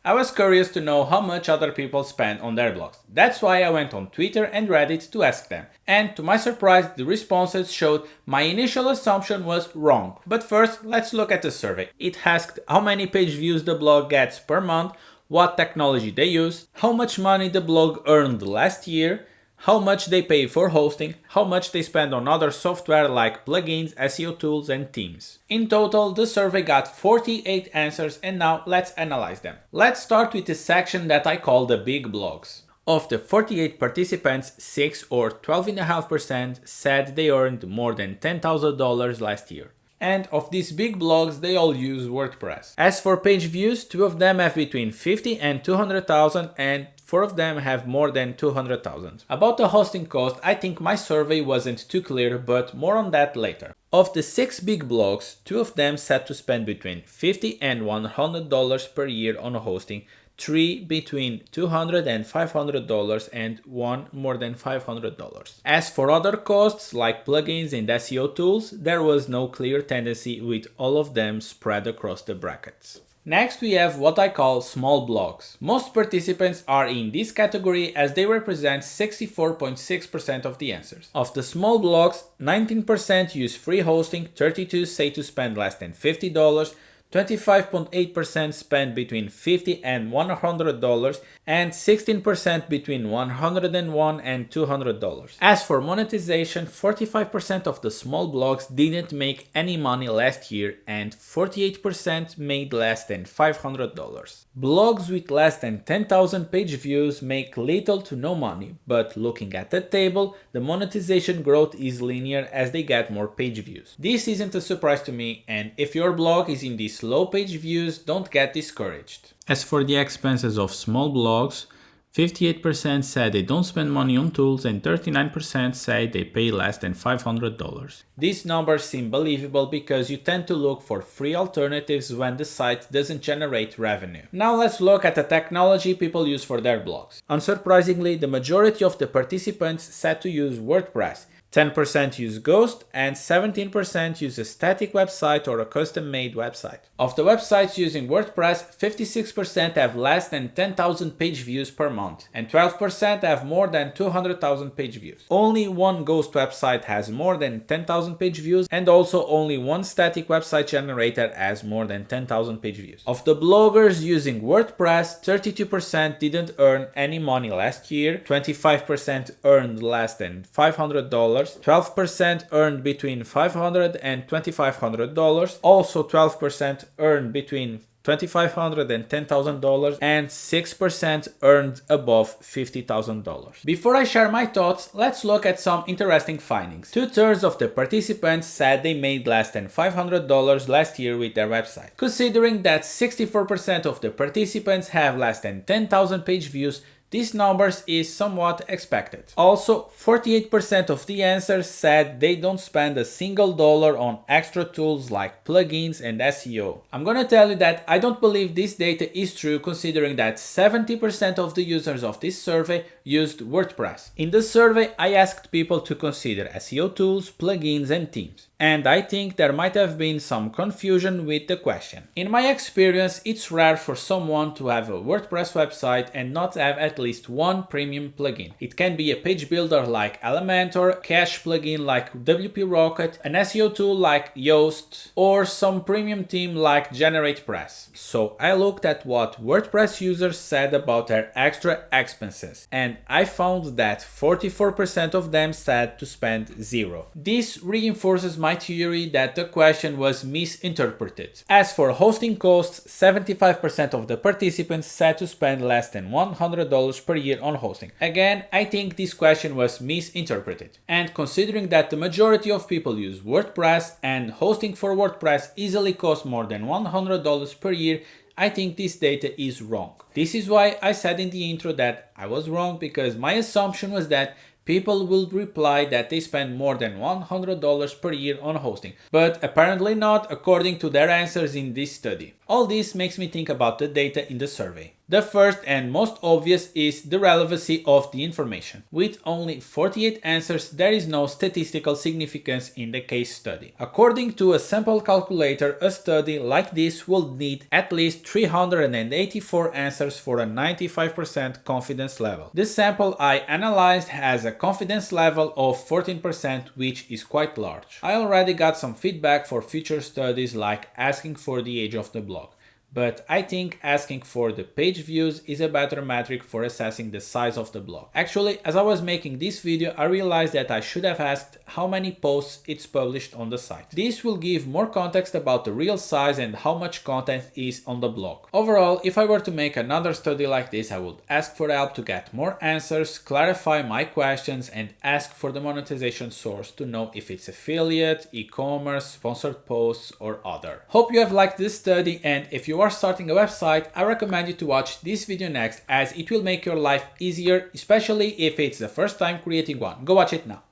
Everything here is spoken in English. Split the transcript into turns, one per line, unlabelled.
I was curious to know how much other people spend on their blogs. That's why I went on Twitter and Reddit to ask them. And to my surprise, the responses showed my initial assumption was wrong. But first, let's look at the survey. It asked how many page views the blog gets per month, what technology they use, how much money the blog earned last year, how much they pay for hosting, how much they spend on other software like plugins, SEO tools, and themes. In total, the survey got 48 answers, and now let's analyze them. Let's start with the section that I call the big blogs. Of the 48 participants, 6 or 12.5% said they earned more than $10,000 last year. And of these big blogs, they all use WordPress. As for page views, 2 of them have between 50 and 200,000 and 4 of them have more than 200,000. About the hosting cost, I think my survey wasn't too clear, but more on that later. Of the 6 big blogs, 2 of them said to spend between $50 and $100 per year on hosting, 3 between $200 and $500, and 1 more than $500. As for other costs like plugins and SEO tools, there was no clear tendency with all of them spread across the brackets. Next we have what I call small blogs. Most participants are in this category as they represent 64.6% of the answers. Of the small blogs, 19% use free hosting, 32% say to spend less than $50, 25.8% spend between $50 and $100, and 16% between $101 and $200. As for monetization, 45% of the small blogs didn't make any money last year and 48% made less than $500. Blogs with less than 10,000 page views make little to no money, but looking at the table, the monetization growth is linear as they get more page views. This isn't a surprise to me, and if your blog is in these low page views, don't get discouraged. As for the expenses of small blogs, 58% said they don't spend money on tools and 39% say they pay less than $500. These numbers seem believable because you tend to look for free alternatives when the site doesn't generate revenue. Now let's look at the technology people use for their blogs. Unsurprisingly, the majority of the participants said to use WordPress. 10% use Ghost and 17% use a static website or a custom-made website. Of the websites using WordPress, 56% have less than 10,000 page views per month and 12% have more than 200,000 page views. Only one Ghost website has more than 10,000 page views and also only one static website generator has more than 10,000 page views. Of the bloggers using WordPress, 32% didn't earn any money last year, 25% earned less than $500, 12% earned between $500 and $2,500, also 12% earned between $2,500 and $10,000, and 6% earned above $50,000. Before I share my thoughts, let's look at some interesting findings. 2/3 of the participants said they made less than $500 last year with their website. Considering that 64% of the participants have less than 10,000 page views, these numbers is somewhat expected. Also, 48% of the answers said they don't spend a single dollar on extra tools like plugins and SEO. I'm gonna tell you that I don't believe this data is true considering that 70% of the users of this survey used WordPress. In the survey, I asked people to consider SEO tools, plugins, and themes. And I think there might have been some confusion with the question. In my experience, it's rare for someone to have a WordPress website and not have at least one premium plugin. It can be a page builder like Elementor, cache plugin like WP Rocket, an SEO tool like Yoast, or some premium theme like GeneratePress. So I looked at what WordPress users said about their extra expenses, and I found that 44% of them said to spend zero. This reinforces my theory that the question was misinterpreted. As for hosting costs, 75% of the participants said to spend less than $100 per year on hosting. Again, I think this question was misinterpreted. And considering that the majority of people use WordPress and hosting for WordPress easily costs more than $100 per year, I think this data is wrong. This is why I said in the intro that I was wrong, because my assumption was that people will reply that they spend more than $100 per year on hosting, but apparently not according to their answers in this study. All this makes me think about the data in the survey. The first and most obvious is the relevancy of the information. With only 48 answers, there is no statistical significance in the case study. According to a sample calculator, a study like this will need at least 384 answers for a 95% confidence level. The sample I analyzed has a confidence level of 14%, which is quite large. I already got some feedback for future studies, like asking for the age of the blog. But I think asking for the page views is a better metric for assessing the size of the blog. Actually, as I was making this video, I realized that I should have asked how many posts it's published on the site. This will give more context about the real size and how much content is on the blog. Overall, if I were to make another study like this, I would ask for help to get more answers, clarify my questions, and ask for the monetization source to know if it's affiliate, e-commerce, sponsored posts, or other. Hope you have liked this study, and if you are starting a website, I recommend you to watch this video next, as it will make your life easier, especially if it's the first time creating one. Go watch it now.